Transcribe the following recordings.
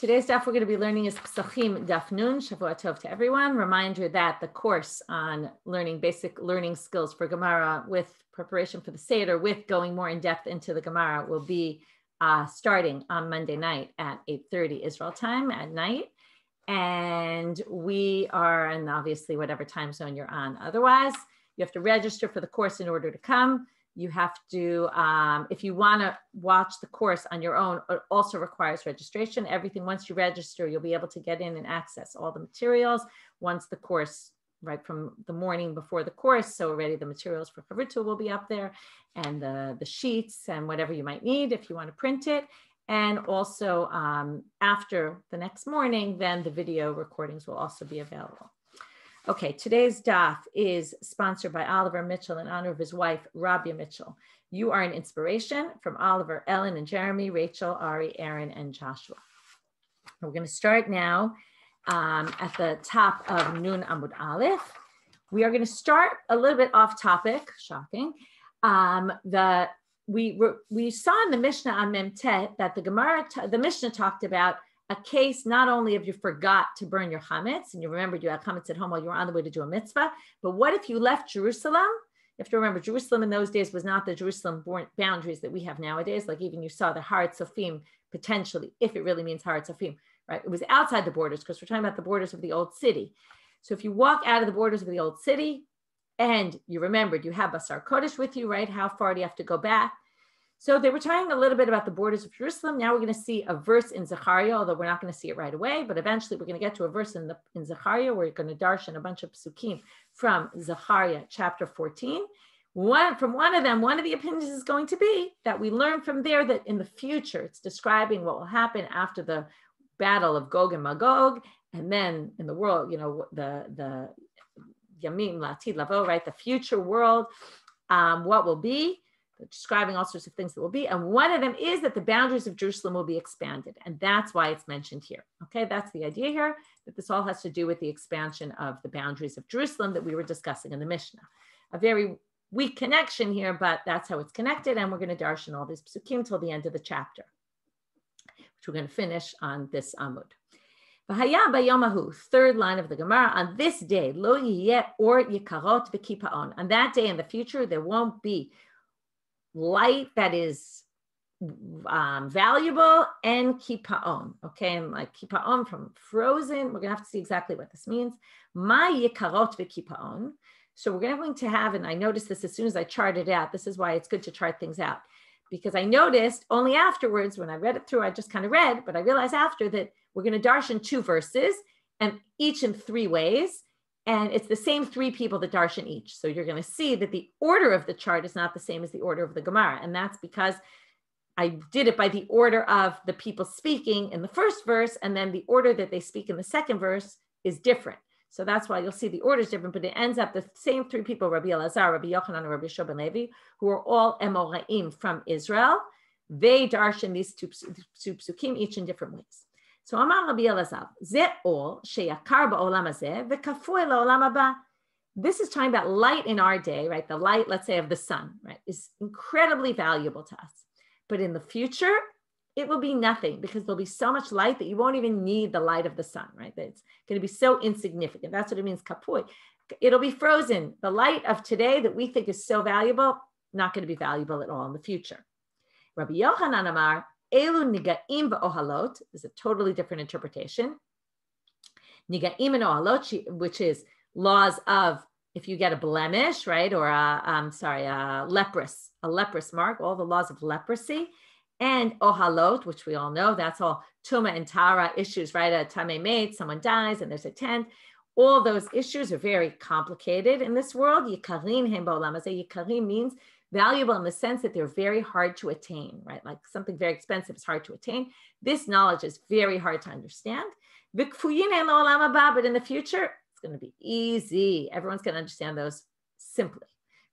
Today's daf we're going to be learning is Pesachim Daf Nun. Shavua Tov to everyone. Reminder that the course on learning basic learning skills for Gemara with preparation for the Seder, with going more in depth into the Gemara, will be starting on Monday night at 8:30 Israel time at night. And we are, and obviously whatever time zone you're on. Otherwise, you have to register for the course in order to come. You have to, if you want to watch the course on your own, it also requires registration. Everything, once you register, you'll be able to get in and access all the materials once the course, right from the morning before the course. So already the materials for Chavuta will be up there, and the sheets and whatever you might need if you want to print it. And also after the next morning, then the video recordings will also be available. Okay, today's daf is sponsored by Oliver Mitchell in honor of his wife, Rabia Mitchell. You are an inspiration, from Oliver, Ellen, and Jeremy, Rachel, Ari, Aaron, and Joshua. We're going to start now at the top of Nun Amud Aleph. We are going to start a little bit off topic, shocking. We saw in the Mishnah on Memtet that the Mishnah talked about a case not only if you forgot to burn your chametz and you remembered you had chametz at home while you were on the way to do a mitzvah, but what if you left Jerusalem? You have to remember, Jerusalem in those days was not the Jerusalem boundaries that we have nowadays. Like even you saw the Harat Sofim potentially, if it really means Harat Sofim, right? It was outside the borders because we're talking about the borders of the old city. So if you walk out of the borders of the old city and you remembered you have Basar Kodesh with you, right? How far do you have to go back? So they were talking a little bit about the borders of Jerusalem. Now we're going to see a verse in Zechariah, although we're not going to see it right away, but eventually we're going to get to a verse in Zechariah where you're going to darshan a bunch of psukim from Zechariah chapter 14. From one of them, one of the opinions is going to be that we learn from there that in the future, it's describing what will happen after the battle of Gog and Magog, and then in the world, you know, the Yamim Latid Lavo, right? The future world, what will be, describing all sorts of things that will be. And one of them is that the boundaries of Jerusalem will be expanded. And that's why it's mentioned here. Okay, that's the idea here, that this all has to do with the expansion of the boundaries of Jerusalem that we were discussing in the Mishnah. A very weak connection here, but that's how it's connected. And we're going to darshan all these psukim till the end of the chapter, which we're going to finish on this Amud. V'haya bayomahu, third line of the Gemara, on this day, lo yiyeh or yikarot v'kipaon. On that day in the future, there won't be light that is valuable and kipaon, okay, and like kipaon from frozen. We're gonna have to see exactly what this means. Ma yikarot v'kipaon. So we're going to have, and I noticed this as soon as I charted it out. This is why it's good to chart things out, because I noticed only afterwards when I read it through, I just kind of read, but I realized after that we're going to darshan two verses, and each in three ways. And it's the same three people that darshan each. So you're going to see that the order of the chart is not the same as the order of the Gemara. And that's because I did it by the order of the people speaking in the first verse, and then the order that they speak in the second verse is different. So that's why you'll see the order is different, but it ends up the same three people, Rabbi Elazar, Rabbi Yochanan, and Rabbi Shua ben Levi, who are all Emoraim from Israel. They darshan these two psukim each in different ways. So Amar Rabbi Elazar, Ze ol sheyakar ba'olam hazeh v'kafui la'olam haba. This is talking about light in our day, right? The light, let's say, of the sun, right, is incredibly valuable to us. But in the future, it will be nothing because there'll be so much light that you won't even need the light of the sun, right? That it's going to be so insignificant. That's what it means, kapui. It'll be frozen. The light of today that we think is so valuable, not going to be valuable at all in the future. Rabbi Yochanan Amar, Elu niga'im v'ohalot is a totally different interpretation. Niga'im and ohalot, which is laws of if you get a blemish, right, or a leprous mark, all the laws of leprosy, and ohalot, which we all know, that's all tuma and tara issues, right? A tamei mate, someone dies, and there's a tent. All those issues are very complicated in this world. Yikarim hem ba'olam hazeh. Yikarim means valuable in the sense that they're very hard to attain, right? Like something very expensive is hard to attain. This knowledge is very hard to understand. But in the future, it's going to be easy. Everyone's going to understand those simply,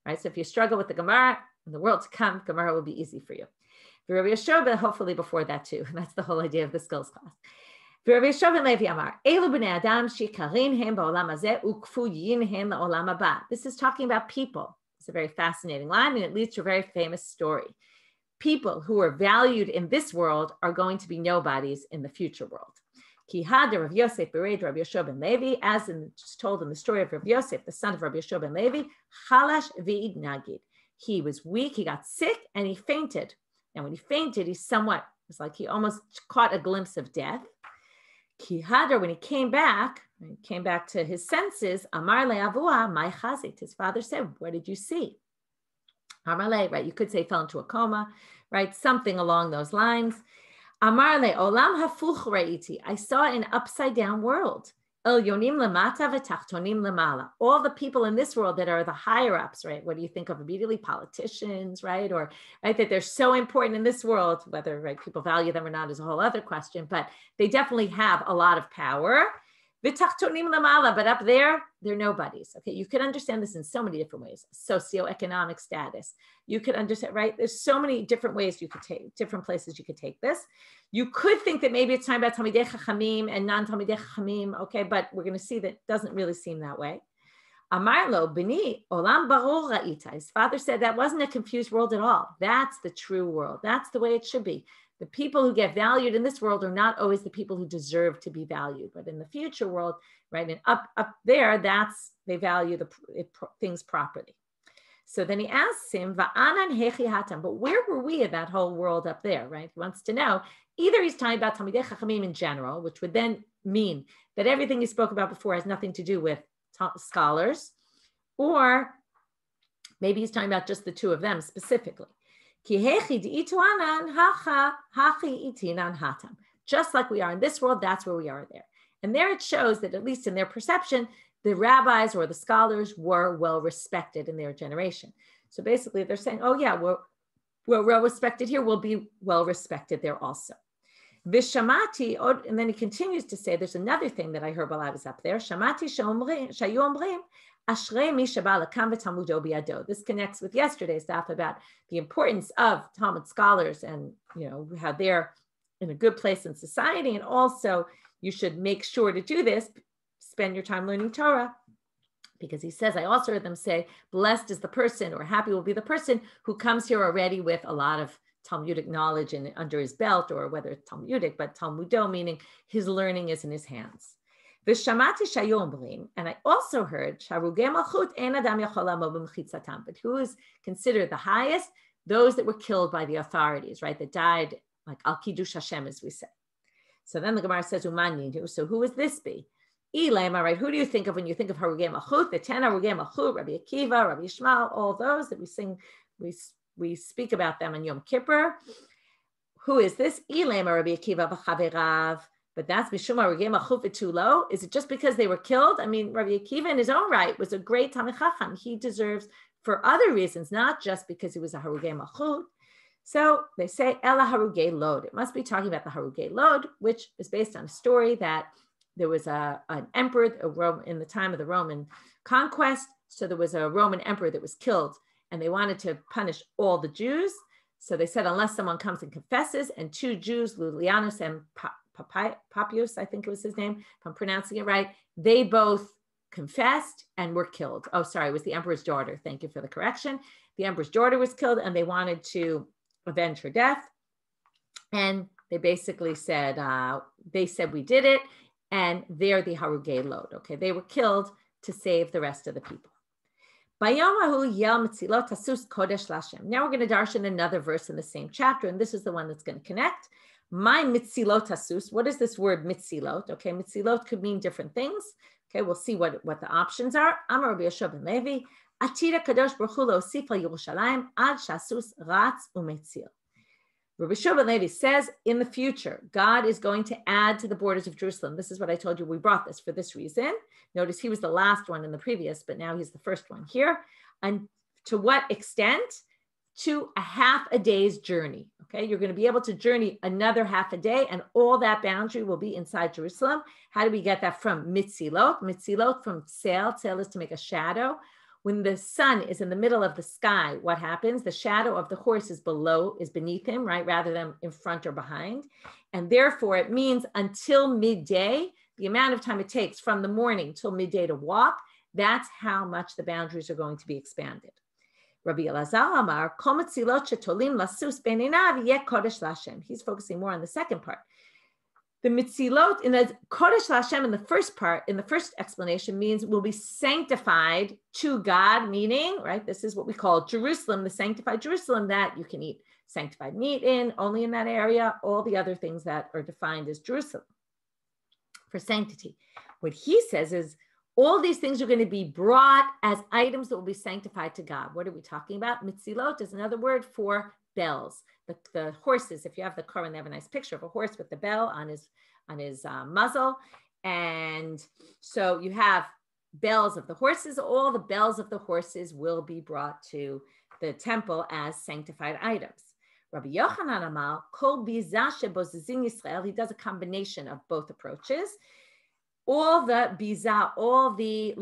right? So if you struggle with the Gemara in the world to come, Gemara will be easy for you. Rabbi Yeshua, but hopefully before that too. That's the whole idea of the skills class. Rabbi Yeshua ben Levi Amar, Elu b'nei Adam shikarin hem ba'olam hazeh ukfuyin hem la'olam haba. This is talking about people. It's a very fascinating line, and it leads to a very famous story. people who are valued in this world are going to be nobodies in the future world. Ki had Rav Yosef bereid Rav Yeshua ben Levi, as told in the story of Rav Yosef, the son of Rav Yeshua ben Levi, chalash v'id nagid. He was weak, he got sick, and he fainted. And when he fainted, it was like he almost caught a glimpse of death. Ki hadar, when he came back to his senses, Amar le'avua my chazit. His father said, "What did you see?" Amar le, right? You could say fell into a coma, right? Something along those lines. Amar le olam hafuch ra'iti. I saw an upside down world. El yonim lemata v'tachtonim lemala. All the people in this world that are the higher ups, right? What do you think of immediately? Politicians, right? Or right, that they're so important in this world, whether right, people value them or not is a whole other question, but they definitely have a lot of power. V'tachtonim lemala, but up there, they're nobodies. Okay, you could understand this in so many different ways. Socioeconomic status. You could understand, right? There's so many different ways you could take, different places you could take this. You could think that maybe it's talking about Talmidei Chachamim and non-Talmidei Chachamim, okay, but we're going to see that it doesn't really seem that way. Amar lo bini olam barur ra'ita. His father said that wasn't a confused world at all. That's the true world. That's the way it should be. The people who get valued in this world are not always the people who deserve to be valued, but in the future world, right, and up there, they value things properly. So then he asks him, Va'anan hechi hatam, but where were we in that whole world up there, right? He wants to know, either he's talking about Talmidei Chachamim in general, which would then mean that everything he spoke about before has nothing to do with scholars, or maybe he's talking about just the two of them specifically. Just like we are in this world, that's where we are there. And there it shows that at least in their perception, the rabbis or the scholars were well respected in their generation. So basically they're saying, oh yeah, we're well respected here, we'll be well respected there also. Vishamati, and then he continues to say, there's another thing that I heard while I was up there. Shamati shayu omrim, ashrei mi sheba lakam v'talmudo biyado. This connects with yesterday's daf about the importance of Talmud scholars and, you know, how they're in a good place in society. And also you should make sure to do this, spend your time learning Torah. Because he says, I also heard them say, blessed is the person, or happy will be the person who comes here already with a lot of Talmudic knowledge under his belt, or whether it's Talmudic, but Talmudo, meaning his learning is in his hands. And I also heard, but who is considered the highest? Those that were killed by the authorities, right? That died like al kiddush Hashem, as we say. So then the Gemara says, so who would this be? Right? Who do you think of when you think of Harugei Malchut? The 10 Harugei Malchut, Rabbi Akiva, Rabbi Yishmael, all those that we sing, we speak about them on Yom Kippur. Who is this? Rabbi Akiva v'chaverav. But that's Mishum Harugei Malchut v'tulo. Is it just because they were killed? I mean, Rabbi Akiva in his own right was a great Talmid Chacham. He deserves for other reasons, not just because he was a Harugei Malchut. So they say Ela Harugei Lod. It must be talking about the Harugei Lod, which is based on a story that there was an emperor in the time of the Roman conquest. So there was a Roman emperor that was killed, and they wanted to punish all the Jews. So they said, unless someone comes and confesses, and two Jews, Lulianus and Papius, I think it was his name, if I'm pronouncing it right, they both confessed and were killed. Oh, sorry, it was the emperor's daughter. Thank you for the correction. The emperor's daughter was killed, and they wanted to avenge her death. And they basically said, we did it. And they're the Harugei Lod. Okay, they were killed to save the rest of the people. Now we're going to darshan another verse in the same chapter, and this is the one that's going to connect. My mitzilot hasus. What is this word mitzilot? Okay, mitzilot could mean different things. Okay, we'll see what the options are. Amar Rabbi Yeshua ben Levi, Atira kadosh baruch hu leosif al Yerushalayim ad shasus ratz umetzil. Rabbi Yeshua ben Levi says, in the future, God is going to add to the borders of Jerusalem. This is what I told you. We brought this for this reason. Notice he was the last one in the previous, but now he's the first one here. And to what extent? To a half a day's journey. Okay, you're going to be able to journey another half a day, and all that boundary will be inside Jerusalem. How do we get that from mitzilot? Mitzilot from tzel. Tzel is to make a shadow. When the sun is in the middle of the sky, what happens? The shadow of the horse is beneath him, right? Rather than in front or behind. And therefore it means until midday, the amount of time it takes from the morning till midday to walk, that's how much the boundaries are going to be expanded. Rabbi Elazar Amar, Kol metzilot shetolim lasus beinav yeh kodesh l'Hashem. He's focusing more on the second part. The mitzilot in the kodesh l'Hashem in the first part, in the first explanation, means will be sanctified to God, meaning, right, this is what we call Jerusalem, the sanctified Jerusalem, that you can eat sanctified meat in, only in that area, all the other things that are defined as Jerusalem for sanctity. What he says is all these things are going to be brought as items that will be sanctified to God. What are we talking about? Mitzilot is another word for bells. The horses, if you have the Quran, they have a nice picture of a horse with the bell on his muzzle. And so you have bells of the horses. All the bells of the horses will be brought to the temple as sanctified items. Rabbi Yochanan Amal, Kol Biza Shebozizin Yisrael, he does a combination of both approaches. All the biza, all the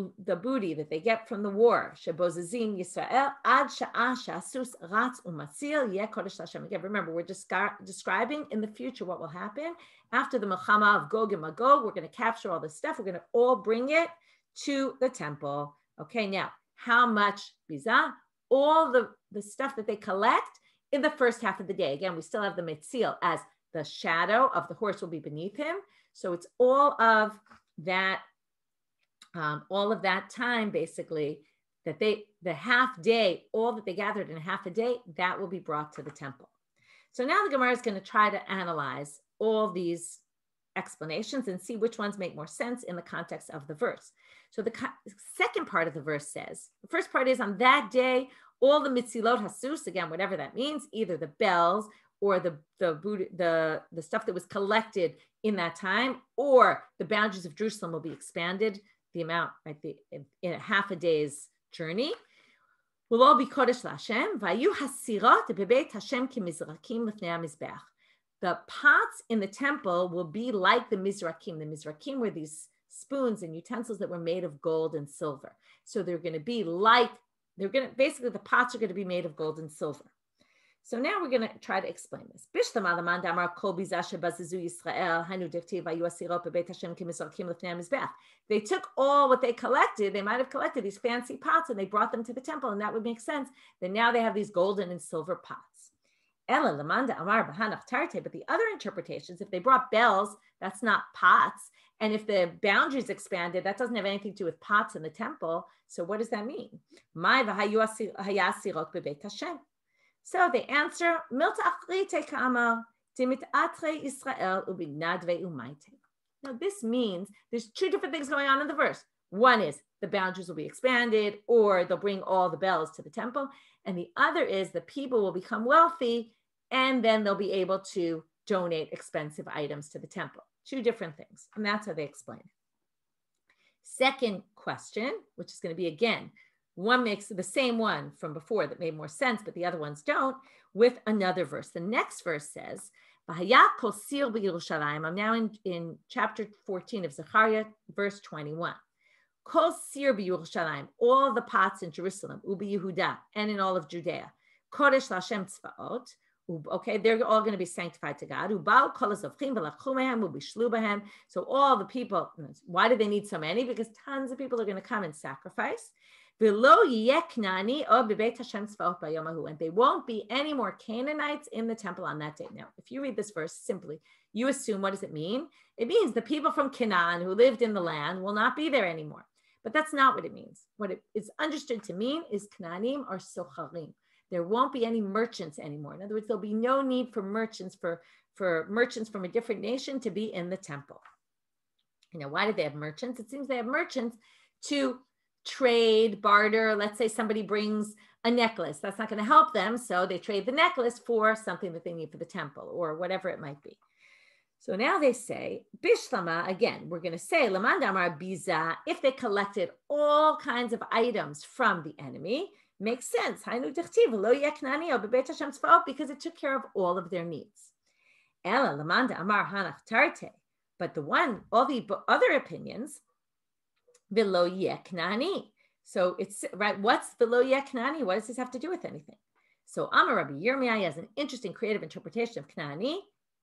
booty that they get from the war, Shebozizin Yisrael, Ad Sha'ah Sha'asus Ratz Umatzil Yeh Kodesh Hashem. Again, remember, we're describing in the future what will happen after the Milchama of Gog and Magog. We're going to capture all this stuff. We're going to all bring it to the temple. Okay, now, how much biza? All the stuff that they collect in the first half of the day. Again, we still have the metzil as the shadow of the horse will be beneath him. So it's all of that time, basically, that the half day, all that they gathered in half a day, that will be brought to the temple. So now the Gemara is going to try to analyze all these explanations and see which ones make more sense in the context of the verse. So the second part of the verse says, the first part is on that day, all the mitzilot hasus, again, whatever that means, either the bells or the stuff that was collected in that time, or the boundaries of Jerusalem will be expanded, the amount, right, in a half a day's journey, will all be kodesh l'Hashem. Vayu hasirot bebeit Hashem kimizrakim lifnei hamizbeach. The pots in the temple will be like the mizrakim. The mizrakim were these spoons and utensils that were made of gold and silver. So they're going to be like, basically the pots are going to be made of gold and silver. So now we're going to try to explain this. They took all what they collected. They might have collected these fancy pots and they brought them to the temple, and that would make sense. Then now they have these golden and silver pots. But the other interpretations, if they brought bells, that's not pots. And if the boundaries expanded, that doesn't have anything to do with pots in the temple. So what does that mean? So the answer, now this means there's two different things going on in the verse. One is the boundaries will be expanded, or they'll bring all the bells to the temple. And the other is the people will become wealthy, and then they'll be able to donate expensive items to the temple. Two different things. And that's how they explain it. Second question, which is going to be, again, one makes the same one from before that made more sense, but the other ones don't, with another verse. The next verse says, I'm now in chapter 14 of Zechariah, verse 21. Kol sir b'Yerushalayim, all the pots in Jerusalem, ubi Yehuda, and in all of Judea. Kodesh l'Hashem tzvaot. Okay, they're all going to be sanctified to God. So all the people, why do they need so many? Because tons of people are going to come and sacrifice. And they won't be any more Canaanites in the temple on that day. Now, if you read this verse simply, you assume, what does it mean? It means the people from Canaan who lived in the land will not be there anymore. But that's not what it means. What it is understood to mean is Canaanim are socharim. There won't be any merchants anymore. In other words, there'll be no need for merchants, for merchants from a different nation to be in the temple. You know, why do they have merchants? It seems they have merchants to trade, barter. Let's say somebody brings a necklace. That's not going to help them. So they trade the necklace for something that they need for the temple or whatever it might be. So now they say, Bishlama, again, we're going to say, Lamandamar Biza, if they collected all kinds of items from the enemy, makes sense. Because it took care of all of their needs. But all the other opinions, so it's right. What's v'lo yeh Kanani? What does this have to do with anything? So Amar Rabbi Yirmiyah has an interesting creative interpretation of Kanani.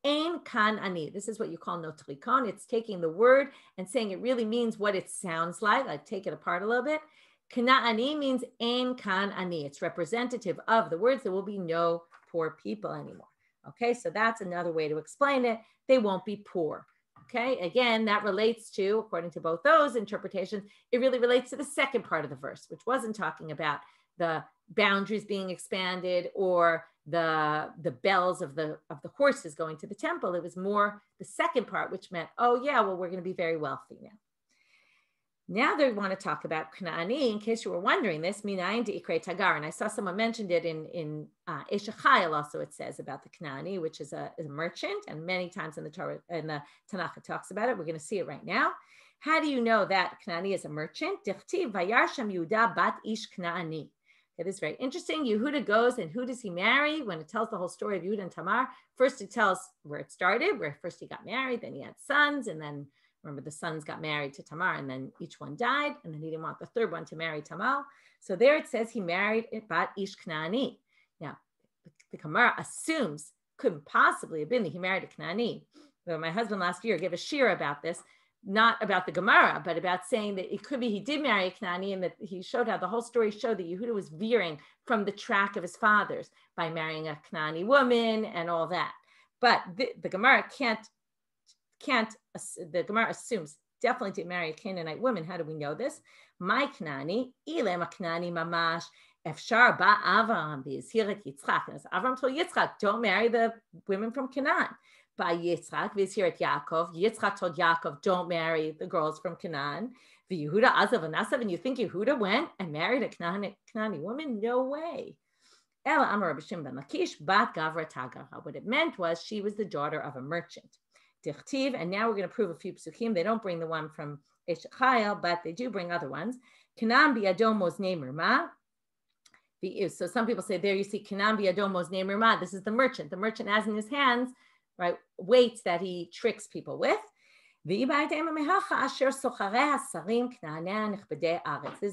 Ein Kanani. This is what you call notrikon. It's taking the word and saying it really means what it sounds like. I take it apart a little bit. Kanani means ein Kanani. It's representative of the words. There will be no poor people anymore. Okay, so that's another way to explain it. They won't be poor. Okay, again, that relates to, according to both those interpretations, it really relates to the second part of the verse, which wasn't talking about the boundaries being expanded or the bells of the horses going to the temple. It was more the second part, which meant, oh yeah, well, we're going to be very wealthy now. Now they want to talk about Kanani, in case you were wondering this, minayin de'ikre tagar. And I saw someone mentioned it in Eshachayil also, it says about the Kanani, which is a merchant, and many times in the Torah, in the Tanakh, it talks about it. We're going to see it right now. How do you know that Kanani is a merchant? Dichtiv vayar sham Yehuda bat ish Kanani. It is very interesting. Yehuda goes, and who does he marry? When it tells the whole story of Yehuda and Tamar, first it tells where it started, where first he got married, then he had sons, and then remember, the sons got married to Tamar, and then each one died, and then he didn't want the third one to marry Tamar. So there it says he married Bat Ish Kanani. Now, the Gemara assumes, couldn't possibly have been that he married a Kanani. So my husband last year gave a shir about this, not about the Gemara, but about saying that it could be he did marry a Kanani, and that he showed how the whole story showed that Yehuda was veering from the track of his fathers by marrying a Kanani woman and all that. But the Gemara the Gemara assumes definitely didn't marry a Canaanite woman. How do we know this? My Kanani, ilem a Kanani mamash, efshar ba Avram v'yizhiret Yitzchak. And Avram told Yitzchak, don't marry the women from Canaan. By Yitzchak v'yizhiret Yaakov. Yitzchak told Yaakov, don't marry the girls from Canaan. V'Yehuda azav anasav. And you think Yehuda went and married a Canaanite woman? No way. Ela amar Rabbi Shimon ben Lakish bat Gavra Tagara. What it meant was she was the daughter of a merchant. Dichtiv, and now we're going to prove a few psukim. They don't bring the one from Eshachayil, but they do bring other ones. Kanan bi'adom moznei mirma. So some people say, there you see Kanan bi'adom moznei mirma. This is the merchant. The merchant has in his hands, right, weights that he tricks people with. This is a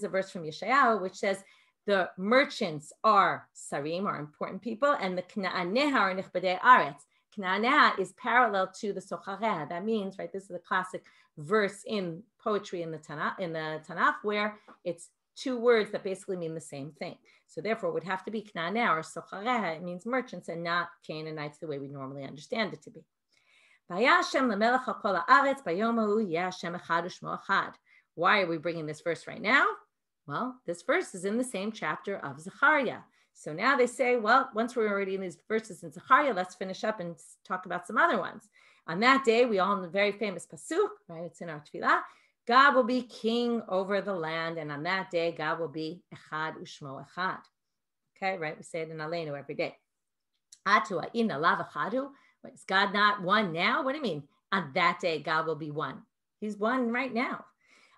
verse from Yeshayahu, which says the merchants are sarim, are important people, and the Kna'aneh are nichbedei aretz. Kna'aneh is parallel to the Sochareha. That means, right, this is a classic verse in poetry in the Tanakh, where it's two words that basically mean the same thing. So therefore, it would have to be Kna'aneh or Sochareha. It means merchants and not Canaanites the way we normally understand it to be. Why are we bringing this verse right now? Well, this verse is in the same chapter of Zechariah. So now they say, well, once we're already in these verses in Zechariah, let's finish up and talk about some other ones. On that day, we all know the very famous pasuk, right? It's in our tefillah. God will be king over the land, and on that day, God will be echad ushmo echad. Okay, right? We say it in Aleinu every day. Atu ha'in alav echadu. Is God not one now? What do you mean? On that day, God will be one. He's one right now.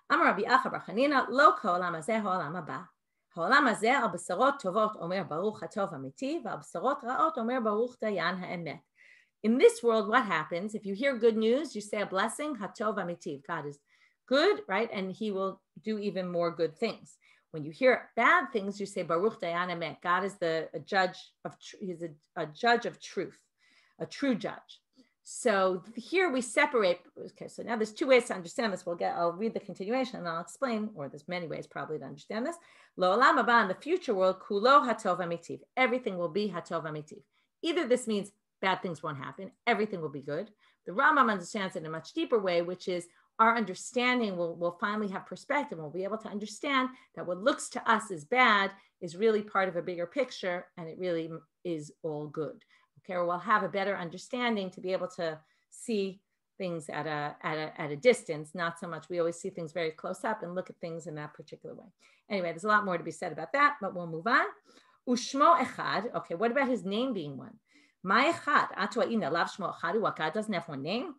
Amar Rabbi Acha bar Chanina, lo ka'olam hazeh ha'olam haba. העולם הזה על בשורות טובות אומר ברוך הטוב אמיתי, ועל בשורות רעות אומר ברוך דיין האמת. In this world, what happens? If you hear good news, you say a blessing, hatov amiti. God is good, right? And he will do even more good things. When you hear bad things, you say baruch dayan emet. God is a judge of he's a judge of truth, a true judge. So here we separate. Okay, so now there's two ways to understand this. I'll read the continuation and I'll explain, or there's many ways probably to understand this. Lo olam haba, in the future world, kulo hatov amitiv. Everything will be hatov amitiv. Either this means bad things won't happen, everything will be good. The Rambam understands it in a much deeper way, which is our understanding will finally have perspective. We'll be able to understand that what looks to us as bad is really part of a bigger picture, and it really is all good. Okay, or we'll have a better understanding to be able to see things at a distance, not so much. We always see things very close up and look at things in that particular way. Anyway, there's a lot more to be said about that, but we'll move on. Ushmo echad. Okay, what about his name being one? Ma echad. Atu ha'ina lav shmo echad. What, God doesn't have one name?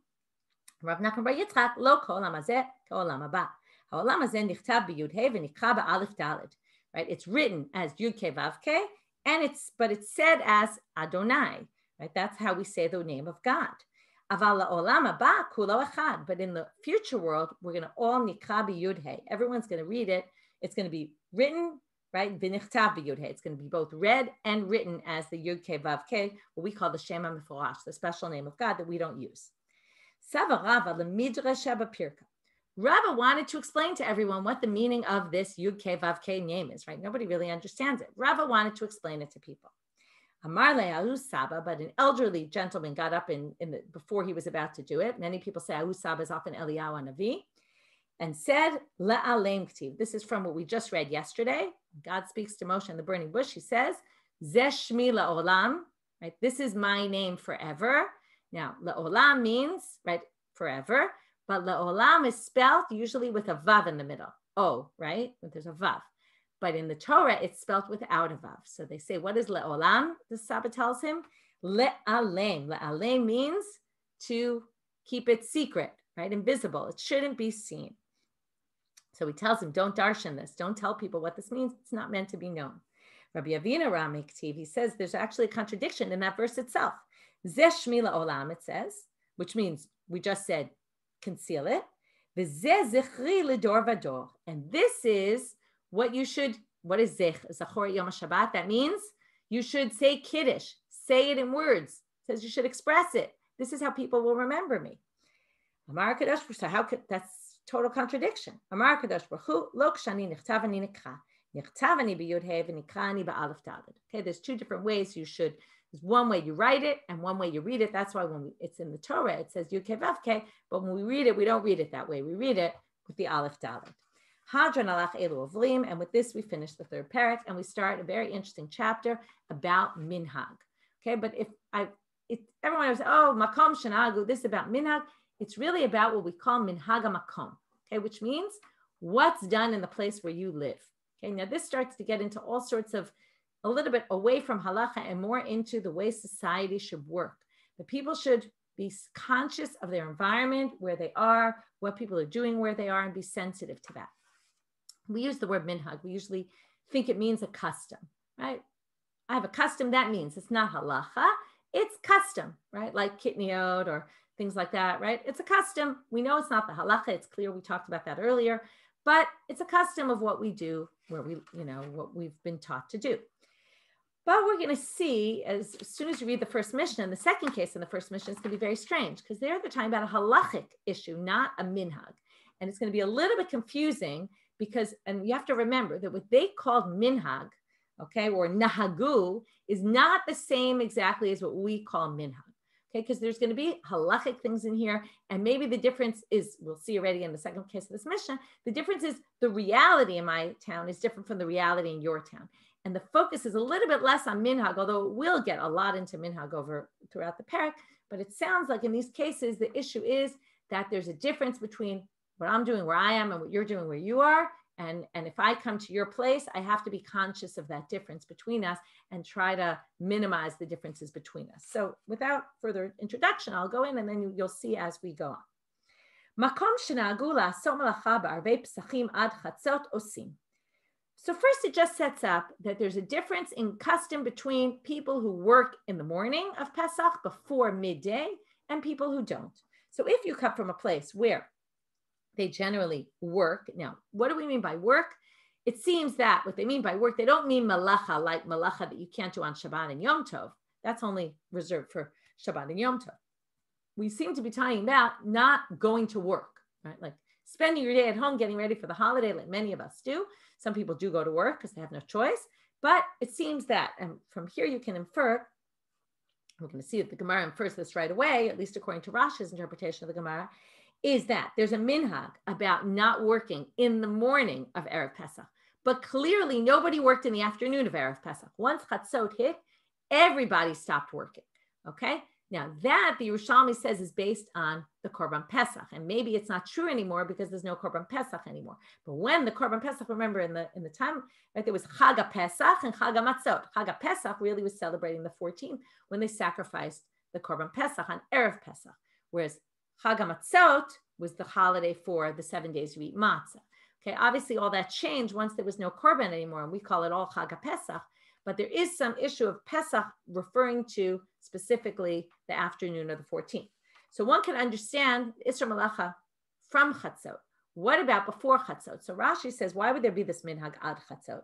Rav Nachman bar Yitzchak, lo ka'olam hazeh ka'olam haba. Ha'olam hazeh nichtav b'yud hei v'nikra ba'alif daled. Right, it's written as yud kei vav kei, but it's said as Adonai. Right, that's how we say the name of God. Aval la'olam haba kulo echad. But in the future world, we're going to all nikra b'yud hei. Everyone's going to read it. It's going to be written, right? V'nichtav b'yud hei. It's going to be both read and written as the yud kei vav kei, what we call the Shem HaMeforash, the special name of God that we don't use. Savarava l'midrash b'pirka. Rava wanted to explain to everyone what the meaning of this Yud Kei Vav Kei name is, right? Nobody really understands it. Rava wanted to explain it to people. Amar le'ahu Saba, but an elderly gentleman got up before he was about to do it. Many people say Ahu Saba is often Eliyahu Hanavi, and said le'alem ktiv. This is from what we just read yesterday. God speaks to Moshe in the burning bush. He says, Zeh shmi la'olam, right? This is my name forever. Now, la'olam means, right, forever, but la'olam is spelled usually with a vav in the middle. Oh, right? There's a vav. But in the Torah, it's spelled without a vav. So they say, what is le'olam? The Saba tells him, le'alem. Le'alem means to keep it secret, right? Invisible. It shouldn't be seen. So he tells him, don't darshan this. Don't tell people what this means. It's not meant to be known. Rabbi Avina Rami Ktiv, he says there's actually a contradiction in that verse itself. Zeh shmi la'olam, it says, which means we just said conceal it. V'zeh zichri l'dor vador. And this is what you should, what is zech? Zachor Yom HaShabbat. That means you should say Kiddush. Say it in words. It says you should express it. This is how people will remember me. Amar Kadosh, so how could, that's total contradiction. Amar Kadosh Baruch Hu, lo kshani nichtavani nikra. Nichtavani b'yud hei v'nikrani ba'alef daled. Okay, there's two different ways you should, there's one way you write it and one way you read it. That's why when it's in the Torah, it says Yud Kei Vav Kei, but when we read it, we don't read it that way. We read it with the Aleph Daled. Hadron alach elu avlim, and with this we finish the third parak and we start a very interesting chapter about minhag. Okay, but if everyone was, oh, makom shenagu, this is about minhag. It's really about what we call minhag makom. Okay, which means what's done in the place where you live. Okay, now this starts to get into all sorts of a little bit away from halacha and more into the way society should work. The people should be conscious of their environment, where they are, what people are doing where they are, and be sensitive to that. We use the word minhag. We usually think it means a custom, right? I have a custom. That means it's not halacha. It's custom, right? Like kitniot or things like that, right? It's a custom. We know it's not the halacha. It's clear. We talked about that earlier, but it's a custom of what we do, where we, what we've been taught to do. But we're going to see, as soon as you read the first Mishnah, and the second case in the first Mishnah, it's going to be very strange because they're talking about a halachic issue, not a minhag. And it's going to be a little bit confusing because, and you have to remember that what they called minhag, okay, or nahagu, is not the same exactly as what we call minhag, okay, because there's going to be halachic things in here, and maybe the difference is, we'll see already in the second case of this Mishnah, the difference is the reality in my town is different from the reality in your town. And the focus is a little bit less on minhag, although we'll get a lot into minhag throughout the parak, but it sounds like in these cases, the issue is that there's a difference between what I'm doing where I am and what you're doing where you are. And if I come to your place, I have to be conscious of that difference between us and try to minimize the differences between us. So without further introduction, I'll go in and then you'll see as we go on. Makom shenagu la'asot melacha ba'arvei Pesachim ad chatzot osim. So first it just sets up that there's a difference in custom between people who work in the morning of Pesach before midday and people who don't. So if you come from a place where they generally work, now what do we mean by work? It seems that what they mean by work, they don't mean malacha, like malacha that you can't do on Shabbat and Yom Tov. That's only reserved for Shabbat and Yom Tov. We seem to be talking about not going to work, right? Like spending your day at home getting ready for the holiday like many of us do. Some people do go to work because they have no choice, but it seems that, and from here you can infer, we're going to see that the Gemara infers this right away, at least according to Rashi's interpretation of the Gemara, is that there's a minhag about not working in the morning of Erev Pesach, but clearly nobody worked in the afternoon of Erev Pesach. Once Chatzot hit, everybody stopped working, okay? Now that the Yerushalmi says is based on the Korban Pesach, and maybe it's not true anymore because there's no Korban Pesach anymore. But when the Korban Pesach, remember in the time, right, there was Chag Pesach and Chag Matzot. Chag Pesach really was celebrating the 14th when they sacrificed the Korban Pesach on Erev Pesach, whereas Chag Matzot was the holiday for the 7 days you eat matzah. Okay, obviously all that changed once there was no Korban anymore, and we call it all Chag Pesach. But there is some issue of Pesach referring to specifically the afternoon of the 14th. So one can understand Isra Malacha from Chatzot. What about before Chatzot? So Rashi says, why would there be this minhag ad Chatzot?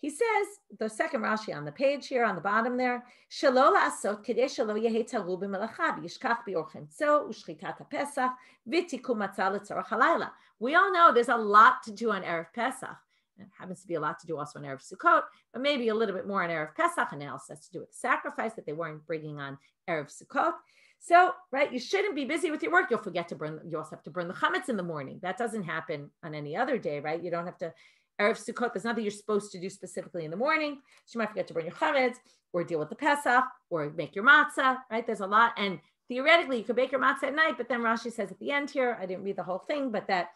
He says, the second Rashi on the page here, on the bottom there, Shelo la'asot kedei shelo yehi taru b'melacha v'yishkach bi'or chemtzo u'shchitat ha'pesach v'tikum matzah l'tzorach halayla. We all know there's a lot to do on Erev Pesach. It happens to be a lot to do also on Erev Sukkot, but maybe a little bit more on Erev Pesach, and it also has to do with the sacrifice that they weren't bringing on Erev Sukkot. So, right, you shouldn't be busy with your work. You'll forget to burn, you also have to burn the chametz in the morning. That doesn't happen on any other day, right? You don't have to, Erev Sukkot, there's nothing you're supposed to do specifically in the morning. So you might forget to burn your chametz, or deal with the Pesach, or make your matzah, right? There's a lot. And theoretically, you could bake your matzah at night, but then Rashi says at the end here, I didn't read the whole thing, but that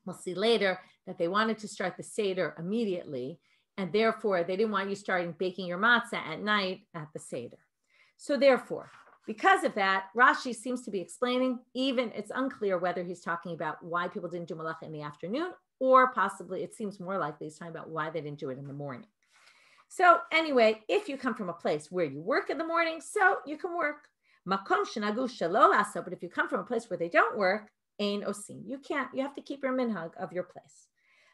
we'll see later, that they wanted to start the Seder immediately, and therefore they didn't want you starting baking your matzah at night at the Seder. So therefore, because of that, Rashi seems to be explaining, even it's unclear whether he's talking about why people didn't do malacha in the afternoon, or possibly it seems more likely he's talking about why they didn't do it in the morning. So anyway, if you come from a place where you work in the morning, so you can work. Makom shenagu shelo laso, but if you come from a place where they don't work, ein osim. You can't, you have to keep your minhag of your place.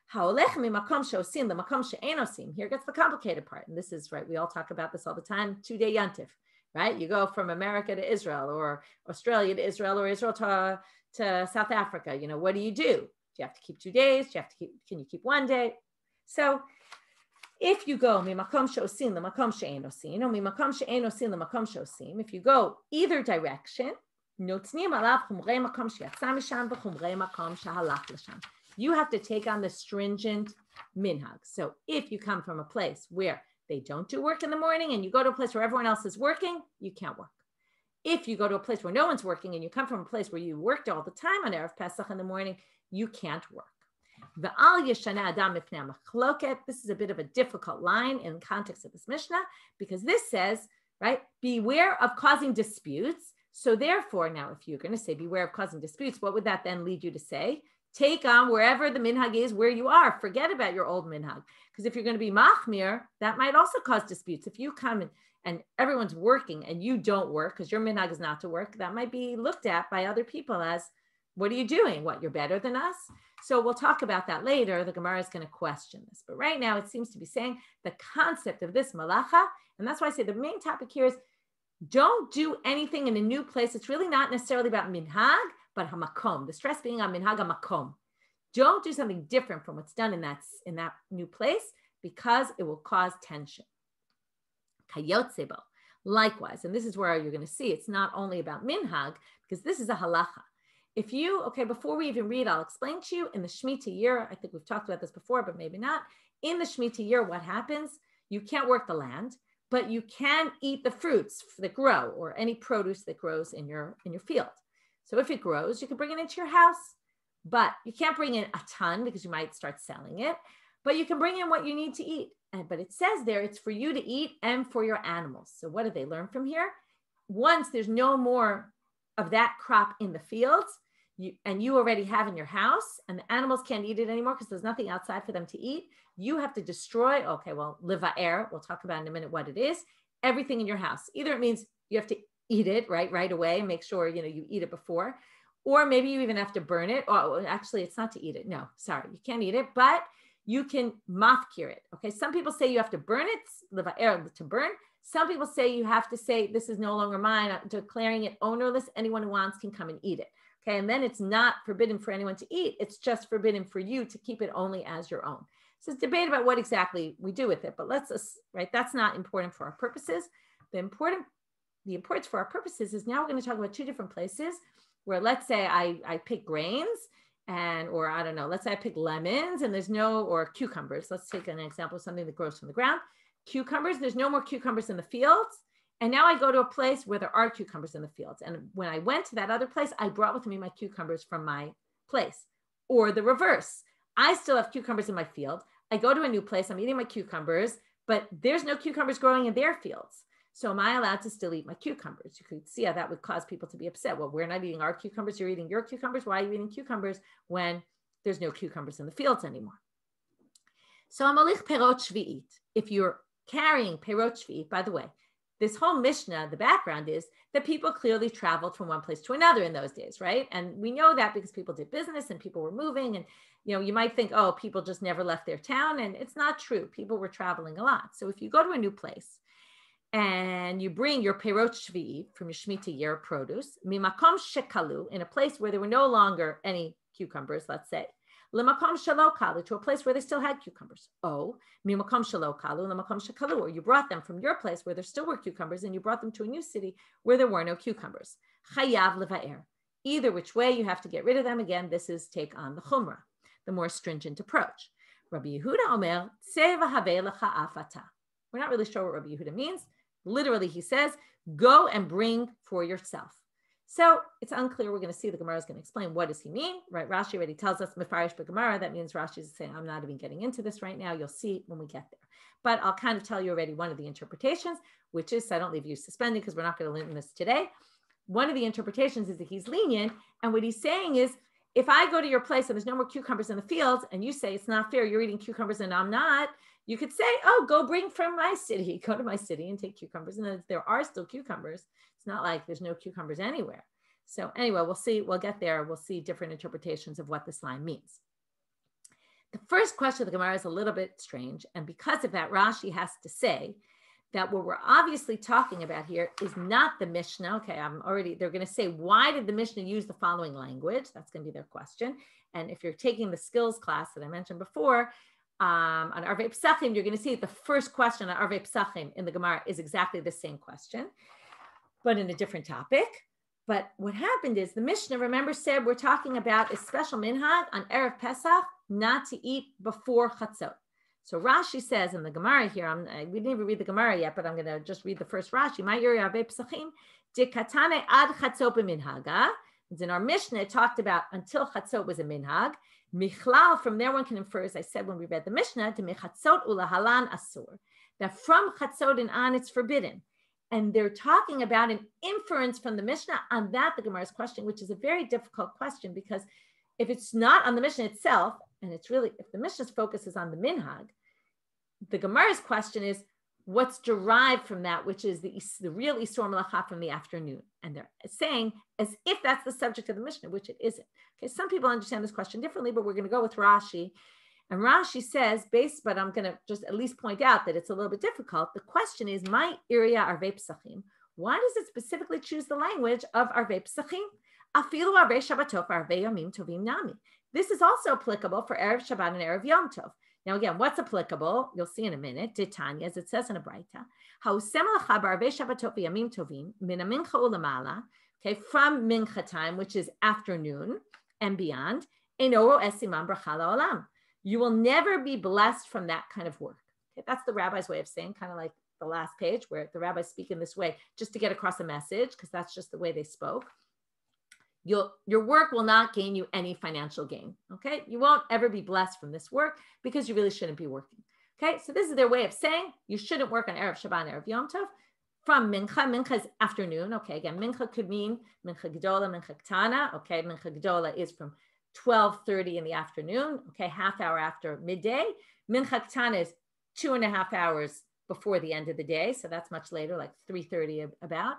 Ha'olech mimakom she'osim l'makom she'ein osim. Here gets the complicated part. And this is right, we all talk about this all the time, 2-day yantif, right? You go from America to Israel, or Australia to Israel, or Israel to South Africa. You know, what do? Do you have to keep 2 days? Do you have to keep, can you keep 1 day? So if you go mimakom she'osim l'makom she'ein osim, mimakom she'ein osim l'makom she'osim, if you go either direction, you have to take on the stringent minhag. So if you come from a place where they don't do work in the morning and you go to a place where everyone else is working, you can't work. If you go to a place where no one's working and you come from a place where you worked all the time on Erev Pesach in the morning, you can't work. This is a bit of a difficult line in context of this Mishnah, because this says, right, beware of causing disputes. So therefore, now, if you're going to say beware of causing disputes, what would that then lead you to say? Take on wherever the minhag is where you are. Forget about your old minhag. Because if you're going to be machmir, that might also cause disputes. If you come and everyone's working and you don't work because your minhag is not to work, that might be looked at by other people as, what are you doing? What, you're better than us? So we'll talk about that later. The Gemara is going to question this. But right now, it seems to be saying the concept of this malacha, and that's why I say the main topic here is, don't do anything in a new place. It's really not necessarily about minhag, but hamakom. The stress being on minhag hamakom. Don't do something different from what's done in that new place, because it will cause tension. Kayotsebo. Likewise, and this is where you're going to see it's not only about minhag, because this is a halacha. If you, okay, before we even read, I'll explain to you in the Shemitah year. I think we've talked about this before, but maybe not. In the Shemitah year, what happens? You can't work the land, but you can eat the fruits that grow, or any produce that grows in your field. So if it grows, you can bring it into your house, but you can't bring in a ton because you might start selling it, but you can bring in what you need to eat. But it says there, it's for you to eat and for your animals. So what do they learn from here? Once there's no more of that crop in the fields, you already have in your house, and the animals can't eat it anymore because there's nothing outside for them to eat, you have to destroy, okay, well, liva'er, we'll talk about in a minute what it is, everything in your house. Either it means you have to eat it right away and make sure, you eat it before, or maybe you even have to burn it. Oh, actually, it's not to eat it. No, sorry, you can't eat it, but you can mafkir it. Okay, some people say you have to burn it, liva'er, to burn. Some people say you have to say, this is no longer mine, I'm declaring it ownerless. Anyone who wants can come and eat it. Okay, and then it's not forbidden for anyone to eat. It's just forbidden for you to keep it only as your own. So it's debate about what exactly we do with it, but that's not important for our purposes. The importance for our purposes is now we're going to talk about two different places where, let's say I pick grains, or I don't know, let's say I pick lemons and or cucumbers. Let's take an example of something that grows from the ground. Cucumbers, there's no more cucumbers in the fields. And now I go to a place where there are cucumbers in the fields. And when I went to that other place, I brought with me my cucumbers from my place. Or the reverse. I still have cucumbers in my field. I go to a new place, I'm eating my cucumbers, but there's no cucumbers growing in their fields. So am I allowed to still eat my cucumbers? You could see how that would cause people to be upset. Well, we're not eating our cucumbers, you're eating your cucumbers. Why are you eating cucumbers when there's no cucumbers in the fields anymore? So amalich perot shvi'it. If you're carrying perot shvi'it, by the way, this whole Mishnah, the background is that people clearly traveled from one place to another in those days, right? And we know that because people did business and people were moving. And, you might think, oh, people just never left their town. And it's not true. People were traveling a lot. So if you go to a new place and you bring your perot shvi'i from your Shemitah year produce, mimakom shekalu, in a place where there were no longer any cucumbers, let's say, L'makom shelo kalu, to a place where they still had cucumbers. Oh, mimakom shelo kalu, l'makom shekalu, or you brought them from your place where there still were cucumbers and you brought them to a new city where there were no cucumbers. Chayav leva'er. Either which way, you have to get rid of them. Again, this is take on the chumrah, the more stringent approach. Rabbi Yehuda omer, tseva haveh lecha afata. We're not really sure what Rabbi Yehuda means. Literally, he says, go and bring for yourself. So it's unclear. We're going to see the Gemara is going to explain what does he mean, right? Rashi already tells us Mefarish b'Gemara. That means Rashi is saying, I'm not even getting into this right now. You'll see when we get there. But I'll kind of tell you already one of the interpretations, which is, so I don't leave you suspended because we're not going to learn this today. One of the interpretations is that he's lenient. And what he's saying is, if I go to your place and there's no more cucumbers in the fields and you say it's not fair, you're eating cucumbers and I'm not, you could say, oh, go bring from my city, go to my city and take cucumbers. And then there are still cucumbers. It's not like there's no cucumbers anywhere. So anyway, we'll see, we'll get there. We'll see different interpretations of what this line means. The first question of the Gemara is a little bit strange. And because of that, Rashi has to say that what we're obviously talking about here is not the Mishnah. Okay, they're going to say, why did the Mishnah use the following language? That's going to be their question. And if you're taking the skills class that I mentioned before, on Arvei Pesachim, you're going to see that the first question on Arvei Pesachim in the Gemara is exactly the same question, but in a different topic. But what happened is the Mishnah, remember, said we're talking about a special minhag on Erev Pesach not to eat before Chatzot. So Rashi says in the Gemara here, we didn't even read the Gemara yet, but I'm going to just read the first Rashi. My Yuri Arvei Pesachim, de katane ad Chatzot b'minhaga. In our Mishnah, it talked about until Chatzot was a minhag. Michlal, from there one can infer, as I said when we read the Mishnah, to mechatzot ulahalan asur, that from Chatzot and on it's forbidden. And they're talking about an inference from the Mishnah on that, the Gemara's question, which is a very difficult question, because if it's not on the Mishnah itself, and it's really, if the Mishnah's focus is on the minhag, the Gemara's question is what's derived from that, which is the real Isur Melacha from the afternoon. And they're saying as if that's the subject of the Mishnah, which it isn't. Okay, some people understand this question differently, but we're going to go with Rashi. And Rashi says, but I'm going to just at least point out that it's a little bit difficult. The question is, my area Arvei Pesachim, why does it specifically choose the language of Arvei Pesachim? Afilu Arvei Shabbatot Arvei Yomim Tovim Nami. This is also applicable for Erev Shabbat and Erev Yom Tov. Now, again, what's applicable? You'll see in a minute. Titania, as it says in a Braita. Okay, from Mincha time, which is afternoon and beyond. You will never be blessed from that kind of work. Okay, that's the rabbi's way of saying, kind of like the last page where the rabbis speak in this way, just to get across a message, because that's just the way they spoke. Your work will not gain you any financial gain. Okay, you won't ever be blessed from this work because you really shouldn't be working. Okay, so this is their way of saying you shouldn't work on Erev Shabbat and Erev Yom Tov. From Mincha, Mincha is afternoon. Okay, again, Mincha could mean Mincha Gedola, Mincha Ktana. Okay, Mincha Gedola is from 12:30 in the afternoon. Okay, half hour after midday. Mincha Ktana is 2.5 hours before the end of the day. So that's much later, like 3:30 about.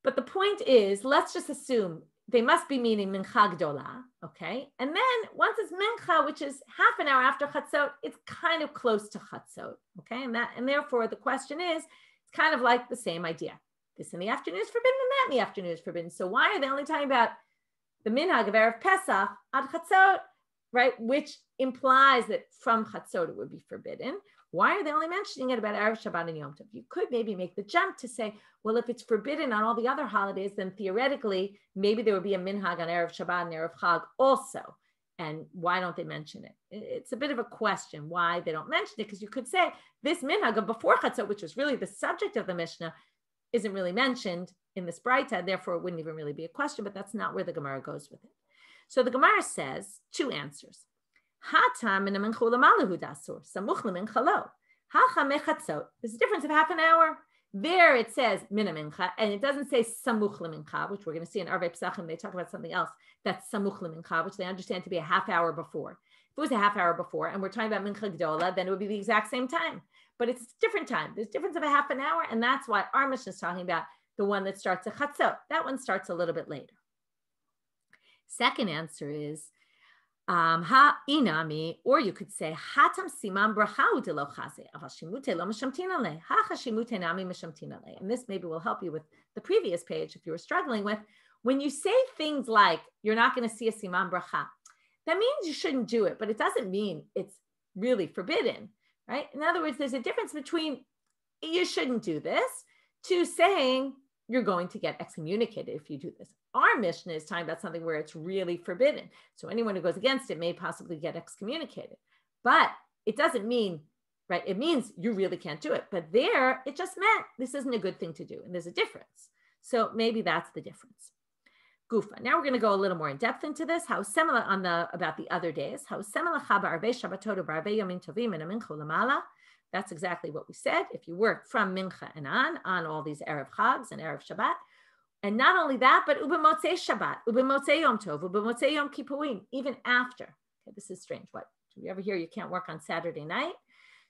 But the point is, let's just assume they must be meaning Mincha Gdola, okay? And then once it's Mincha, which is half an hour after Chatzot, it's kind of close to Chatzot, okay? And therefore the question is, it's kind of like the same idea. This in the afternoon is forbidden and that in the afternoon is forbidden. So why are they only talking about the minhag of Erev Pesach ad Chatzot, right? Which implies that from Chatzot it would be forbidden. Why are they only mentioning it about Erev Shabbat and Yom Tov? You could maybe make the jump to say, well, if it's forbidden on all the other holidays, then theoretically, maybe there would be a minhag on Erev Shabbat and Erev Chag also. And why don't they mention it? It's a bit of a question why they don't mention it, because you could say this minhag of before Chatzot, which was really the subject of the Mishnah, isn't really mentioned in this Braita, therefore it wouldn't even really be a question, but that's not where the Gemara goes with it. So the Gemara says two answers. There's a difference of half an hour. There it says mina mincha, and it doesn't say samuch lemincha, which we're going to see in Arvei Pesachim. They talk about something else that's samuch lemincha, which they understand to be a half hour before. If it was a half hour before, and we're talking about mincha gdola, then it would be the exact same time. but it's different time. There's a difference of a half an hour, and that's why our Mishnah is talking about the one that starts at chatzot. That one starts a little bit later. Second answer is ha inami, or you could say hatam siman bracha de lo chaze aval shimute lo meshamtin ale ha chashimute nami meshamtin ale. And this maybe will help you with the previous page if you were struggling with. When you say things like you're not going to see a siman bracha, that means you shouldn't do it, but it doesn't mean it's really forbidden, right? In other words, there's a difference between you shouldn't do this to saying you're going to get excommunicated if you do this. Our Mishnah is talking about something where it's really forbidden. So anyone who goes against it may possibly get excommunicated. But it doesn't mean, right? It means you really can't do it. But there, it just meant this isn't a good thing to do. And there's a difference. So maybe that's the difference. Gufa. Now we're going to go a little more in depth into this. How similar about the other days. How similar That's exactly what we said. If you work from Mincha and on all these Erev Chags and Erev Shabbat, and not only that, but Ubemotzei Shabbat, Ubemotzei Yom Tov, Ubemotzei Yom Kippurim, even after. Okay, this is strange. What? Do you ever hear you can't work on Saturday night?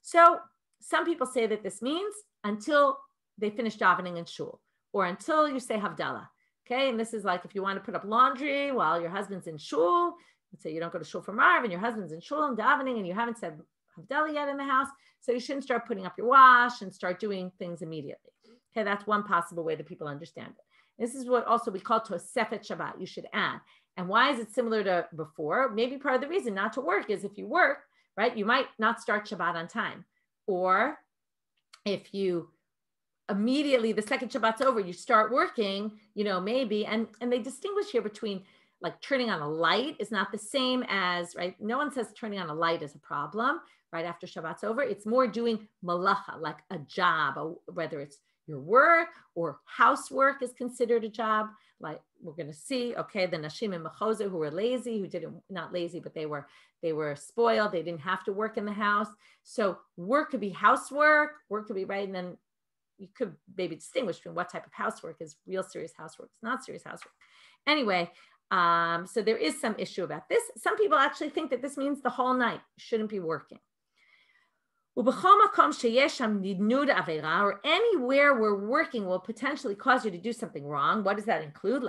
So some people say that this means until they finish davening in shul, or until you say Havdalah. Okay, and this is like if you want to put up laundry while your husband's in shul. Let's say you don't go to shul for Marv and your husband's in shul and davening and you haven't said Havdalah yet in the house. So you shouldn't start putting up your wash and start doing things immediately. Okay, that's one possible way that people understand it. This is what also we call Tosefet Shabbat. You should add. And why is it similar to before? Maybe part of the reason not to work is if you work, right, you might not start Shabbat on time. Or if you immediately, the second Shabbat's over, you start working, maybe. And they distinguish here between like turning on a light is not the same as, right? No one says turning on a light is a problem right after Shabbat's over. It's more doing malacha, like a job, whether it's your work or housework is considered a job. Like we're going to see, okay, the Nashim and Mechoza who were lazy, not lazy, but they were spoiled. They didn't have to work in the house. So work could be housework, work could be, right? And then you could maybe distinguish between what type of housework is real serious housework, it's not serious housework. Anyway, so there is some issue about this. Some people actually think that this means the whole night you shouldn't be working. Or anywhere where working will potentially cause you to do something wrong. What does that include?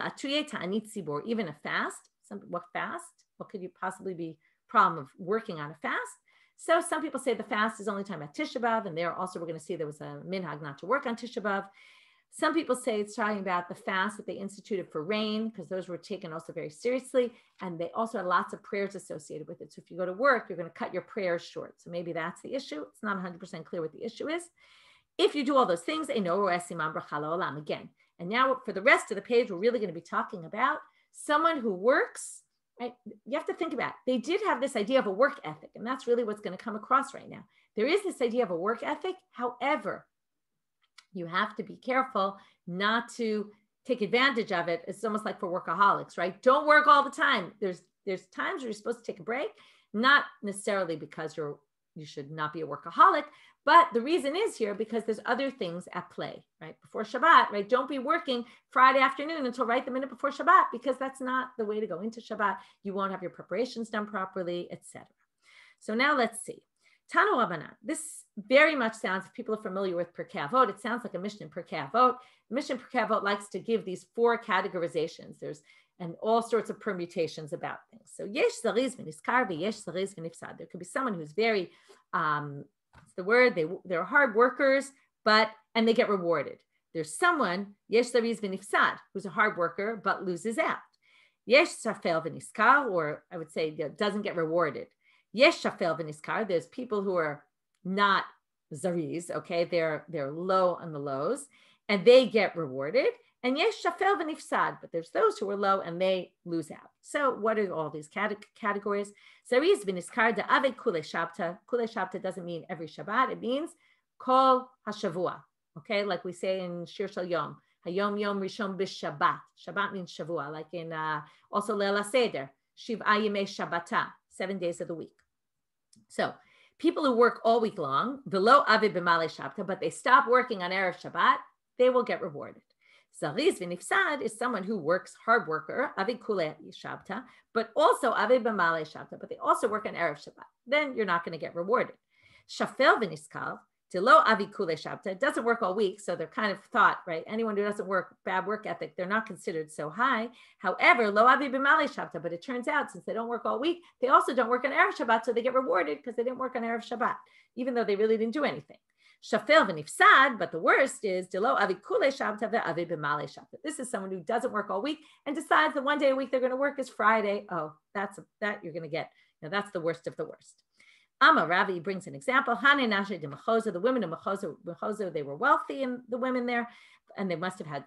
Even a fast. What fast? What could you possibly be problem of working on a fast? So some people say the fast is only time at Tisha B'Av, and there also we're going to see there was a minhag not to work on Tisha B'Av. Some people say it's talking about the fast that they instituted for rain, because those were taken also very seriously, and they also had lots of prayers associated with it. So if you go to work, you're going to cut your prayers short. So maybe that's the issue. It's not 100% clear what the issue is. If you do all those things, again. And now for the rest of the page, we're really going to be talking about someone who works. Right? You have to think about it. They did have this idea of a work ethic, and that's really what's going to come across right now. There is this idea of a work ethic. However, you have to be careful not to take advantage of it. It's almost like for workaholics, right? Don't work all the time. There's times where you're supposed to take a break, not necessarily because you should not be a workaholic, but the reason is here because there's other things at play, right? Before Shabbat, right? Don't be working Friday afternoon until right the minute before Shabbat, because that's not the way to go into Shabbat. You won't have your preparations done properly, etc. So now let's see. Tanu Rabbanit. This very much sounds, if people are familiar with Pirkei Avot, it sounds like a Mishnah in Pirkei Avot. The Mishnah in Pirkei Avot likes to give these 4 categorizations. And all sorts of permutations about things. So yesh zariz v'niskar v'yesh zariz v'nifsad. There could be someone who's very, what's the word? They're hard workers, and they get rewarded. There's someone, yesh zariz v'nifsad, who's a hard worker, but loses out. Yesh shafel v'niskar, or I would say doesn't get rewarded. Yesh shafel v'niskar, there's people who are not zariz, okay? They're low on the lows, and they get rewarded. And yesh shafel v'nifsad, but there's those who are low and they lose out. So what are all these categories? Zariz v'niskar da'ave kulei shabta. Kulei shabta doesn't mean every Shabbat. It means kol hashavua. Okay, like we say in Shir Shal Yom. Hayom yom rishon b'Shabbat. Shabbat means shavua, like in also Leil HaSeder. Shiv'a yemei Shabbata, 7 days of the week. So people who work all week long, v'lo ave b'malei shabta, but they stop working on Erev Shabbat, they will get rewarded. Zariz v'nifsad is someone who works, hard worker, avi kulei shabta, but also avi b'malei shabta, but they also work on Erev Shabbat. Then you're not going to get rewarded. Shafel v'niskal, Delo avi kule shabta. It doesn't work all week, so they're kind of thought, right? Anyone who doesn't work, bad work ethic, they're not considered so high. However, lo avi b'malei shabta. But it turns out, since they don't work all week, they also don't work on Erev Shabbat, so they get rewarded because they didn't work on Erev Shabbat, even though they really didn't do anything. Shafel v'nifsad, but the worst is delo avi kule shabta ve'avi b'malei shabta. This is someone who doesn't work all week and decides that one day a week they're going to work is Friday. Oh, that you're going to get. That's the worst of the worst. Amma Ravi brings an example. Hane Nashe de Mechoza, the women of Mechoza, they were wealthy, and the women there, and they must have had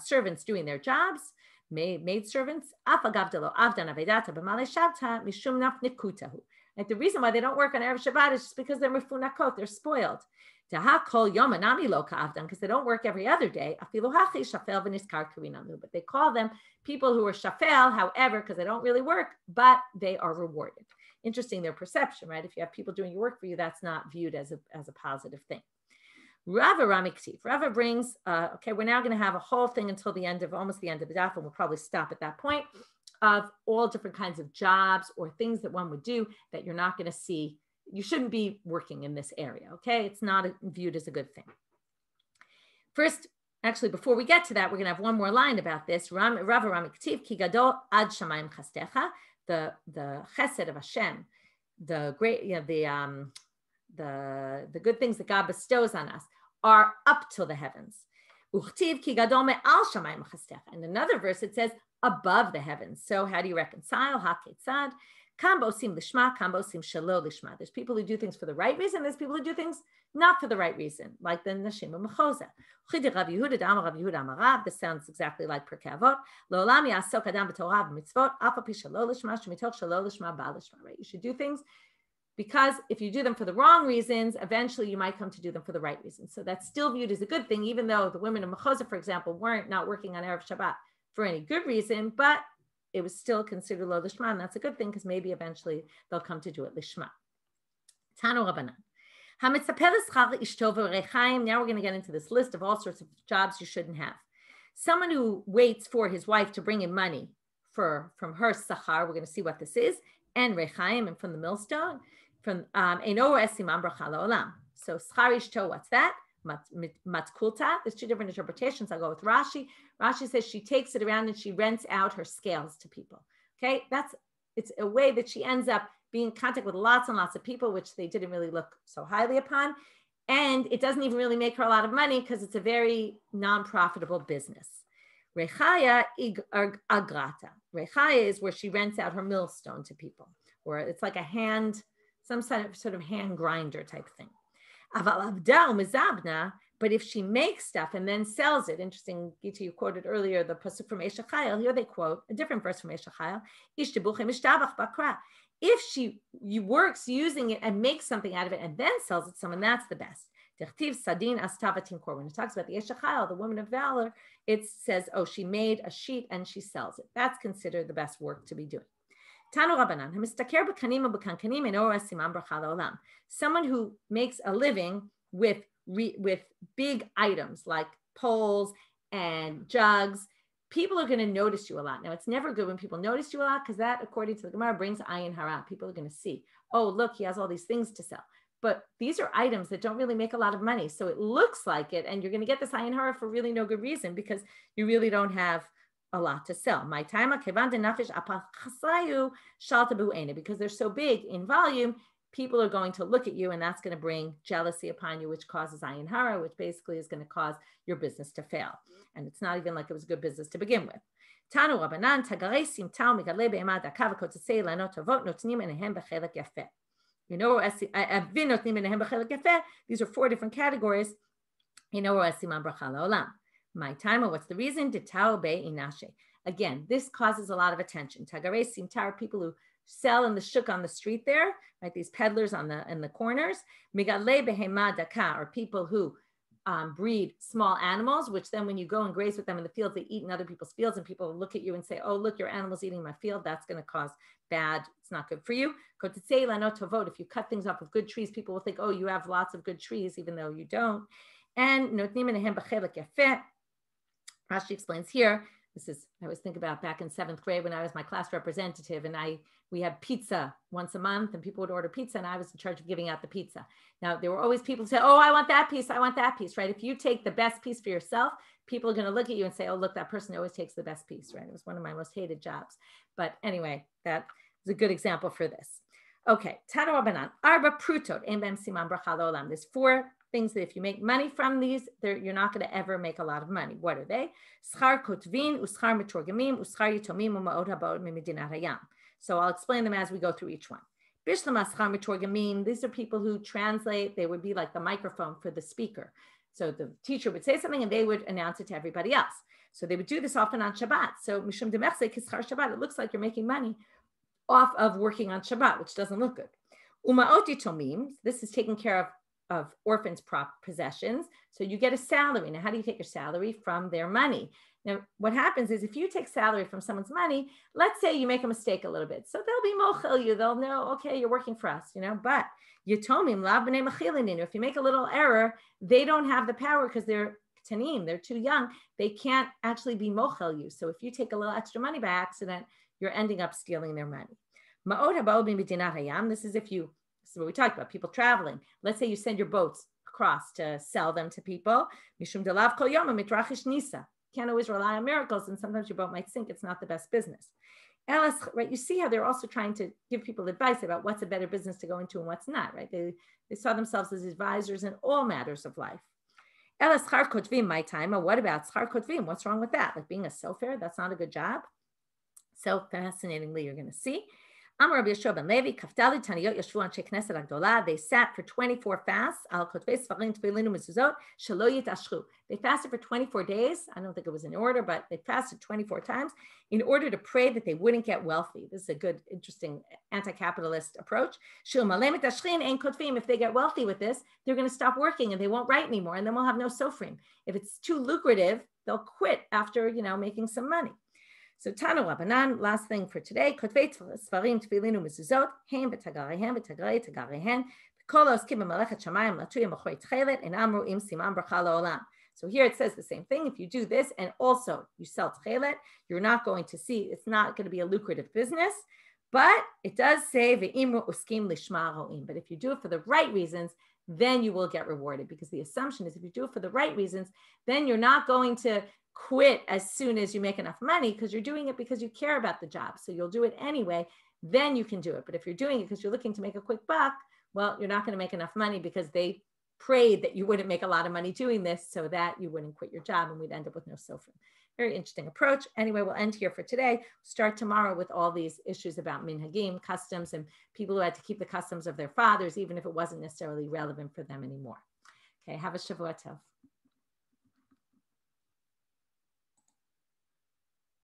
servants doing their jobs, maid servants. Like the reason why they don't work on Erev Shabbat is just because they're mefunakot, they're spoiled. Because they don't work every other day. But they call them people who are shafel, however, because they don't really work, but they are rewarded. Interesting, their perception, right? If you have people doing your work for you, that's not viewed as a positive thing. Rava Ramiktiv. Rava brings, okay, we're now going to have a whole thing until almost the end of the daf, and we'll probably stop at that point, of all different kinds of jobs or things that one would do that you're not going to see. You shouldn't be working in this area, okay? It's not viewed as a good thing. First, actually, before we get to that, we're going to have one more line about this. Rava Ramiktiv, ki gadol ad shamayim chastecha. The chesed of Hashem, the great, the good things that God bestows on us are up till the heavens. In another verse, it says above the heavens. So how do you reconcile? Haketzad. Kambosim lishma, kambosim shelo lishma. There's people who do things for the right reason. There's people who do things not for the right reason, like the Nashim Mechoza. This sounds exactly like Pirkei Avot. Right? You should do things because if you do them for the wrong reasons, eventually you might come to do them for the right reasons. So that's still viewed as a good thing, even though the women of Mechoza, for example, weren't not working on Erev Shabbat for any good reason, but it was still considered lo lishma, and that's a good thing because maybe eventually they'll come to do it lishma. Tanu Rabbanan. Now we're going to get into this list of all sorts of jobs you shouldn't have. Someone who waits for his wife to bring in money from her sachar, we're going to see what this is, and rechaim, and from the millstone, from eno esimam bracha la'olam. So schar ishto, what's that? Matkulta. There's two different interpretations. I'll go with Rashi. Rashi says she takes it around and she rents out her scales to people. Okay, it's a way that she ends up being in contact with lots and lots of people, which they didn't really look so highly upon. And it doesn't even really make her a lot of money because it's a very non-profitable business. Rechaya agrata. Rechaya is where she rents out her millstone to people, or it's like some sort of hand grinder type thing. But if she makes stuff and then sells it, interesting, Gita, you quoted earlier the pasuk from Esha Chayil. Here they quote a different verse from Esha Chayil. If she works using it and makes something out of it and then sells it to someone, that's the best. When it talks about the Esha Chayil, the woman of valor, it says, oh, she made a sheet and she sells it. That's considered the best work to be doing. Tanu Rabbanan, someone who makes a living with big items like poles and jugs, people are going to notice you a lot. Now, it's never good when people notice you a lot because that, according to the Gemara, brings ayin hara. People are going to see, oh, look, he has all these things to sell. But these are items that don't really make a lot of money. So it looks like it, and you're going to get this ayin hara for really no good reason because you really don't have a lot to sell. My time, because they're so big in volume, people are going to look at you, and that's going to bring jealousy upon you, which causes ayin hara, which basically is going to cause your business to fail. And it's not even like it was a good business to begin with. Tanu Rabbanan, tagarei simtau migadlei be'ema daka v'kotzei lanot tovot notnim enehem b'chelek yafeh. You know, these are four different categories. My time, what's the reason? Again, this causes a lot of attention. Tagarei simtar are people who sell in the shuk on the street there, right? These peddlers in the corners. Migadlei behema daka are people who breed small animals, which then when you go and graze with them in the fields, they eat in other people's fields, and people look at you and say, oh, look, your animal's eating my field. That's going to cause bad. It's not good for you. If you cut things off with good trees, people will think, oh, you have lots of good trees, even though you don't. And Rashi explains here, I always think about back in 7th grade when I was my class representative, and we had pizza once a month, and people would order pizza, and I was in charge of giving out the pizza. Now, there were always people who say, oh, I want that piece, right? If you take the best piece for yourself, people are going to look at you and say, oh, look, that person always takes the best piece, right? It was one of my most hated jobs. But anyway, that is a good example for this. Okay, Tana Rabbanan, Arba Prutot, Ein Behem Siman Bracha L'Olam. There's 4 things that if you make money from these, you're not going to ever make a lot of money. What are they? Schar kotvin, uschar metorgamim, uschar yitomim, u'ma'od haba'od mimedinat hayam. So I'll explain them as we go through each one. Bishlama schar metorgamim, these are people who translate. They would be like the microphone for the speaker. So the teacher would say something and they would announce it to everybody else. So they would do this often on Shabbat. So mishum demechse kischar Shabbat, it looks like you're making money off of working on Shabbat, which doesn't look good. U'ma'od yitomim, this is taking care of orphans' possessions. So you get a salary. Now, how do you take your salary? From their money. Now, what happens is if you take salary from someone's money, let's say you make a mistake a little bit. So they'll be mochel you. They'll know, okay, you're working for us, but yitomim lav b'nei machilin. If you make a little error, they don't have the power because they're tanim, they're too young. They can't actually be mochel you. So if you take a little extra money by accident, you're ending up stealing their money. Ma'od haba'od b'medinat hayam. This is what we talked about, people traveling. Let's say you send your boats across to sell them to people. Mishum delav kol yom mitrachish nisa. Can't always rely on miracles, and sometimes your boat might sink. It's not the best business. Elas, right? You see how they're also trying to give people advice about what's a better business to go into and what's not, right? They saw themselves as advisors in all matters of life. Elas schar kotvim, my time. What about schar kotvim? What's wrong with that? Like being a Sephir, that's not a good job. So fascinatingly, you're going to see. They sat for 24 fasts. They fasted for 24 days. I don't think it was in order, but they fasted 24 times in order to pray that they wouldn't get wealthy. This is a good, interesting anti-capitalist approach. If they get wealthy with this, they're going to stop working and they won't write anymore, and then we'll have no sofrim. If it's too lucrative, they'll quit after making some money. So Tana Rabbanan, last thing for today. Kotvei Sfarim Tefillin u'Mezuzot Hem v'Tagareihen v'Tagarei Tagareihen Kol Oskim b'Melechet Shamayim Latuyim B'Choy Tchelet and Amru Im Siman Bracha L'Olam. So here it says the same thing. If you do this and also you sell tchelet, you're not going to see. It's not going to be a lucrative business, but it does say Ve'imru Uskim Lishma Ro'im. But if you do it for the right reasons, then you will get rewarded, because the assumption is if you do it for the right reasons, then you're not going to quit as soon as you make enough money, because you're doing it because you care about the job. So you'll do it anyway, then you can do it. But if you're doing it because you're looking to make a quick buck, well, you're not going to make enough money because they prayed that you wouldn't make a lot of money doing this so that you wouldn't quit your job and we'd end up with no sofrim. Very interesting approach. Anyway, we'll end here for today. Start tomorrow with all these issues about minhagim, customs, and people who had to keep the customs of their fathers, even if it wasn't necessarily relevant for them anymore. Okay, have a Shavua Tov.